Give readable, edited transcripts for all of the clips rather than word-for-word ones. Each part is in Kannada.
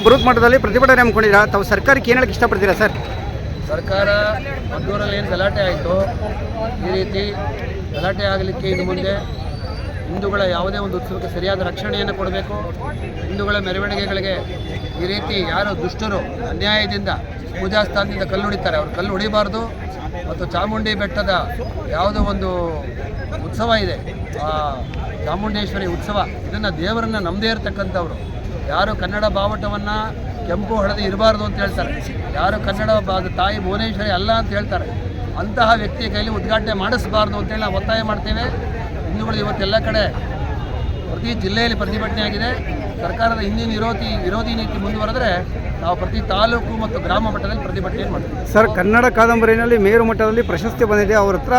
ಬೃಹತ್ ಮಟ್ಟದಲ್ಲಿ ಪ್ರತಿಭಟನೆ ಹಮ್ಮಿಕೊಂಡಿದ್ದೀರಾ, ತಾವು ಸರ್ಕಾರಕ್ಕೆ ಏನು ಹೇಳಕ್ಕೆ ಇಷ್ಟಪಡ್ತೀರಾ ಸರ್? ಸರ್ಕಾರ ಮದ್ದೂರಲ್ಲಿ ಏನು ಗಲಾಟೆ ಆಯಿತು, ಈ ರೀತಿ ಗಲಾಟೆ ಆಗಲಿಕ್ಕೆ ಇನ್ನು ಮುಂದೆ ಹಿಂದೂಗಳ ಯಾವುದೇ ಒಂದು ಉತ್ಸವಕ್ಕೆ ಸರಿಯಾದ ರಕ್ಷಣೆಯನ್ನು ಕೊಡಬೇಕು. ಹಿಂದೂಗಳ ಮೆರವಣಿಗೆಗಳಿಗೆ ಈ ರೀತಿ ಯಾರು ದುಷ್ಟರು ಅನ್ಯಾಯದಿಂದ ಪೂಜಾ ಸ್ಥಾನದಿಂದ ಕಲ್ಲು ಹೊಡಿತಾರೆ, ಅವ್ರು ಕಲ್ಲು ಹೊಡಿಬಾರ್ದು. ಮತ್ತು ಚಾಮುಂಡಿ ಬೆಟ್ಟದ ಯಾವುದೋ ಒಂದು ಉತ್ಸವ ಇದೆ, ಆ ಚಾಮುಂಡೇಶ್ವರಿ ಉತ್ಸವ, ಇದನ್ನು ದೇವರನ್ನು ನಮ್ಮದೇ ಇರತಕ್ಕಂಥವ್ರು ಯಾರು ಕನ್ನಡ ಬಾವುಟವನ್ನು ಕೆಂಪು ಹಳದಿ ಇರಬಾರ್ದು ಅಂತ ಹೇಳ್ತಾರೆ, ಯಾರು ಕನ್ನಡ ತಾಯಿ ಭುವನೇಶ್ವರಿ ಅಲ್ಲ ಅಂತ ಹೇಳ್ತಾರೆ, ಅಂತಹ ವ್ಯಕ್ತಿಯ ಕೈಲಿ ಉದ್ಘಾಟನೆ ಮಾಡಿಸಬಾರ್ದು ಅಂತೇಳಿ ನಾವು ಒತ್ತಾಯ ಮಾಡ್ತೇವೆ. ಹಿಂದೂಗಳು ಇವತ್ತೆಲ್ಲ ಕಡೆ ಪ್ರತಿ ಜಿಲ್ಲೆಯಲ್ಲಿ ಪ್ರತಿಭಟನೆ ಆಗಿದೆ. ಸರ್ಕಾರದ ಹಿಂದಿನ ವಿರೋಧಿ ನೀತಿ ಮುಂದುವರೆದರೆ ನಾವು ಪ್ರತಿ ತಾಲೂಕು ಮತ್ತು ಗ್ರಾಮ ಮಟ್ಟದಲ್ಲಿ ಪ್ರತಿಭಟನೆ ಮಾಡ್ತೀವಿ. ಸರ್, ಕನ್ನಡ ಕಾದಂಬರಿನಲ್ಲಿ ಮೇರು ಮಟ್ಟದಲ್ಲಿ ಪ್ರಶಸ್ತಿ ಬಂದಿದೆ, ಅವ್ರ ಹತ್ರ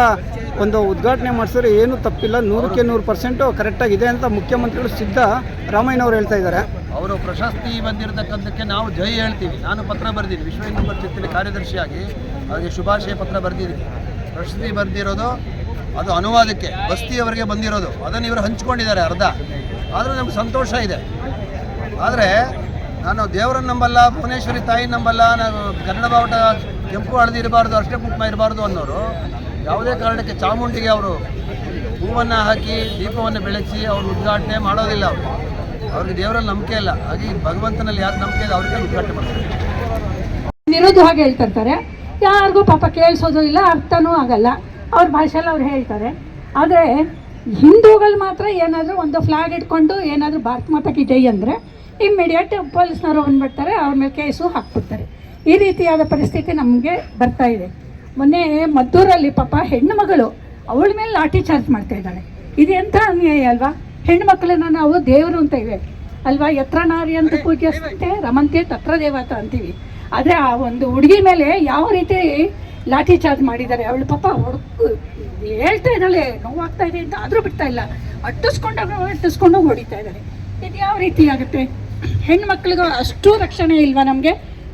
ಒಂದು ಉದ್ಘಾಟನೆ ಮಾಡಿಸಿದ್ರೆ ಏನು ತಪ್ಪಿಲ್ಲ, 100ಕ್ಕೆ 100% ಕರೆಕ್ಟಾಗಿದೆ ಅಂತ ಮುಖ್ಯಮಂತ್ರಿಗಳು ಸಿದ್ದರಾಮಯ್ಯನವರು ಹೇಳ್ತಾ ಇದ್ದಾರೆ. ಅವರು ಪ್ರಶಸ್ತಿ ಬಂದಿರತಕ್ಕಂಥಕ್ಕೆ ನಾವು ಜೈ ಹೇಳ್ತೀವಿ. ನಾನು ಪತ್ರ ಬರೆದಿದ್ದೀನಿ, ವಿಶ್ವ ಹಿಂದೂ ಪರಿಷತ್ತಿನ ಕಾರ್ಯದರ್ಶಿಯಾಗಿ ಅವರಿಗೆ ಶುಭಾಶಯ ಪತ್ರ ಬರೆದಿದ್ದೀನಿ. ಪ್ರಶಸ್ತಿ ಬರೆದಿರೋದು ಅದು ಅನುವಾದಕ್ಕೆ ಬಸ್ತಿಯವರಿಗೆ ಬಂದಿರೋದು, ಅದನ್ನು ಇವರು ಹಂಚ್ಕೊಂಡಿದ್ದಾರೆ ಅರ್ಧ. ಆದರೂ ನಮ್ಗೆ ಸಂತೋಷ ಇದೆ. ಆದರೆ ನಾನು ದೇವರನ್ನು ನಂಬಲ್ಲ, ಭುವನೇಶ್ವರಿ ತಾಯಿ ನಂಬಲ್ಲ, ನಾನು ಕನ್ನಡ ಬಾವುಟ ಕೆಂಪು ಹಳದಿ ಇರಬಾರ್ದು, ಅಷ್ಟೇ ಕುಂಕುಮ ಇರಬಾರ್ದು ಅನ್ನೋರು ಯಾವುದೇ ಕಾರಣಕ್ಕೆ ಚಾಮುಂಡಿಗೆ ಅವರು ಹೂವನ್ನು ಹಾಕಿ ದೀಪವನ್ನು ಬೆಳಗಿಸಿ ಅವರು ಉದ್ಘಾಟನೆ ಮಾಡೋದಿಲ್ಲ. ಅವ್ರಿಗೆ ದೇವರಲ್ಲಿ ನಂಬಿಕೆ ಇಲ್ಲ, ಹಾಗೆ ಭಗವಂತನಲ್ಲಿ ಯಾರು ನಂಬಿಕೆ ಇದೆ ಅವ್ರಿಗೆ ಉದ್ಘಾಟನೆ ಮಾಡ್ತಾರೆ. ವಿರೋಧವಾಗಿ ಹೇಳ್ತಿರ್ತಾರೆ, ಯಾರಿಗೂ ಪಾಪ ಕೇಳಿಸೋದು ಇಲ್ಲ, ಅರ್ಥನೂ ಆಗಲ್ಲ, ಅವ್ರ ಭಾಷೆಯಲ್ಲಿ ಅವ್ರು ಹೇಳ್ತಾರೆ. ಆದರೆ ಹಿಂದೂಗಳು ಮಾತ್ರ ಏನಾದರೂ ಒಂದು ಫ್ಲಾಗ್ ಇಟ್ಕೊಂಡು ಏನಾದರೂ ಭಾರತ ಮಾತಾಕ್ಕೆ ಜೈ ಅಂದರೆ ಇಮ್ಮಿಡಿಯೇಟ್ ಪೊಲೀಸ್ನವರು ಬಂದುಬಿಡ್ತಾರೆ, ಅವ್ರ ಮೇಲೆ ಕೇಸು ಹಾಕ್ಬಿಡ್ತಾರೆ. ಈ ರೀತಿಯಾದ ಪರಿಸ್ಥಿತಿ ನಮಗೆ ಬರ್ತಾ ಇದೆ. ಮೊನ್ನೆ ಮದ್ದೂರಲ್ಲಿ ಪಾಪ ಹೆಣ್ಣು ಮಗಳು ಅವಳ ಮೇಲೆ ಲಾಠಿ ಚಾರ್ಜ್ ಮಾಡ್ತಾ ಇದ್ದಾಳೆ. ಇದು ಎಂಥ ಅನ್ಯಾಯ ಅಲ್ವಾ? ಹೆಣ್ಣು ಮಕ್ಕಳನ್ನ ನಾವು ದೇವರು ಅಂತ ಇವೆ ಅಲ್ವಾ, ಯತ್ರ ನಾರಿ ಅಂತ ಪೂಜಿಸುತ್ತೆ, ರಮಂತೆ ತತ್ರ ದೇವತ ಅಂತೀವಿ. ಆದರೆ ಆ ಒಂದು ಹುಡುಗಿ ಮೇಲೆ ಯಾವ ರೀತಿ ಲಾಠಿ ಚಾರ್ಜ್ ಮಾಡಿದ್ದಾರೆ. ಅವಳು ಪಾಪ ಹೇಳ್ತಾ ಇದ್ದಾಳೆ ನೋವಾಗ್ತಾ ಇದೆ ಅಂತ, ಆದರೂ ಬಿಡ್ತಾ ಇಲ್ಲ, ಅಟ್ಟಿಸ್ಕೊಂಡು ಹೊಡಿತಾ ಇದ್ದಾರೆ. ಇದು ಯಾವ ರೀತಿ ಆಗುತ್ತೆ? ಹೆಣ್ಮಕ್ಳಿಗೂ ಅಷ್ಟು ರಕ್ಷಣೆ ಇಲ್ವಾ ನಮಗೆ?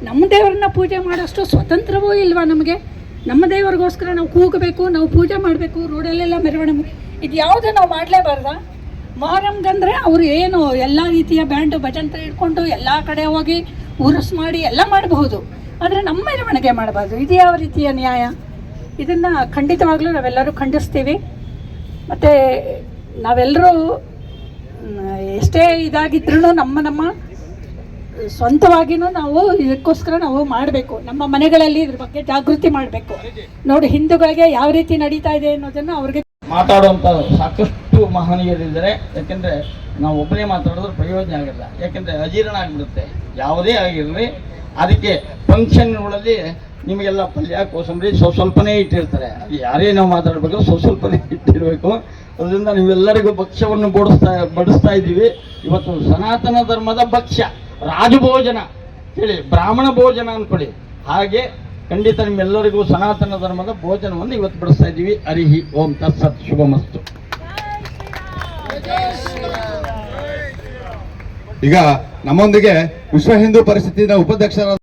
ನಮ್ಮ ದೇವರನ್ನ ಪೂಜೆ ಮಾಡೋಷ್ಟು ಸ್ವತಂತ್ರವೂ ಇಲ್ವಾ ನಮಗೆ? ನಮ್ಮ ದೇವರಿಗೋಸ್ಕರ ನಾವು ಕೂಗಬೇಕು, ನಾವು ಪೂಜೆ ಮಾಡಬೇಕು, ರೋಡಲ್ಲೆಲ್ಲ ಮೆರವಣಿಗೆ, ಇದು ಯಾವುದು ನಾವು ಮಾಡಲೇಬಾರ್ದ? ಮೊಹರಂಗಂದರೆ ಅವರು ಏನು ಎಲ್ಲ ರೀತಿಯ ಬ್ಯಾಂಡು ಭಜಂತ್ರ ಇಟ್ಕೊಂಡು ಎಲ್ಲ ಕಡೆ ಹೋಗಿ ಉರುಸು ಮಾಡಿ ಎಲ್ಲ ಮಾಡಬಹುದು, ಆದರೆ ನಮ್ಮ ಮೆರವಣಿಗೆ ಮಾಡಬಾರ್ದು. ಇದು ಯಾವ ರೀತಿಯ ನ್ಯಾಯ? ಇದನ್ನು ಖಂಡಿತವಾಗ್ಲೂ ನಾವೆಲ್ಲರೂ ಖಂಡಿಸ್ತೀವಿ. ಮತ್ತು ನಾವೆಲ್ಲರೂ ಎಷ್ಟೇ ಇದಾಗಿದ್ರೂ ನಮ್ಮ ಸ್ವಂತವಾಗಿಯೂ ನಾವು ಇದಕ್ಕೋಸ್ಕರ ನಾವು ಮಾಡಬೇಕು. ನಮ್ಮ ಮನೆಗಳಲ್ಲಿ ಇದ್ರ ಬಗ್ಗೆ ಜಾಗೃತಿ ಮಾಡಬೇಕು. ನೋಡಿ ಹಿಂದೂಗಳಿಗೆ ಯಾವ ರೀತಿ ನಡೀತಾ ಇದೆ ಅನ್ನೋದನ್ನು ಅವ್ರಿಗೆ ಮಾತಾಡುವಂಥ ಸಾಕಷ್ಟು ಮಹನೀಯರಿದ್ದಾರೆ. ಯಾಕೆಂದರೆ ನಾವು ಒಬ್ಬನೇ ಮಾತಾಡಿದ್ರೆ ಪ್ರಯೋಜನ ಆಗಿಲ್ಲ, ಯಾಕೆಂದರೆ ಅಜೀರ್ಣ ಆಗಿಬಿಡುತ್ತೆ. ಯಾವುದೇ ಆಗಿರಲಿ, ಅದಕ್ಕೆ ಫಂಕ್ಷನ್ಗಳಲ್ಲಿ ನಿಮಗೆಲ್ಲ ಪಲ್ಯ ಕೋಸಂಬರಿ ಸ್ವಲ್ಪನೇ ಇಟ್ಟಿರ್ತಾರೆ. ಅದು ಯಾರೇ ನಾವು ಮಾತಾಡಬೇಕು ಸ್ವಲ್ಪನೇ ಇಟ್ಟಿರಬೇಕು. ಅದರಿಂದ ನೀವೆಲ್ಲರಿಗೂ ಭಕ್ಷ್ಯವನ್ನು ಬಡಿಸ್ತಾ ಇದ್ದೀವಿ. ಇವತ್ತು ಸನಾತನ ಧರ್ಮದ ಭಕ್ಷ್ಯ ರಾಜಭೋಜನ ಹೇಳಿ, ಬ್ರಾಹ್ಮಣ ಭೋಜನ ಅಂದ್ಕೊಳ್ಳಿ, ಹಾಗೆ ಖಂಡಿತ ನಿಮ್ಮೆಲ್ಲರಿಗೂ ಸನಾತನ ಧರ್ಮದ ಭೋಜನವನ್ನು ಇವತ್ತು ಬಡಿಸ್ತಾ ಇದ್ದೀವಿ. ಹರಿಹಿ ಓಂ ತತ್ಸತ್ ಶುಭಮಸ್ತು. ಈಗ ನಮ್ಮೊಂದಿಗೆ ವಿಶ್ವ ಹಿಂದೂ ಪರಿಷತ್ತಿನ ಉಪಾಧ್ಯಕ್ಷರ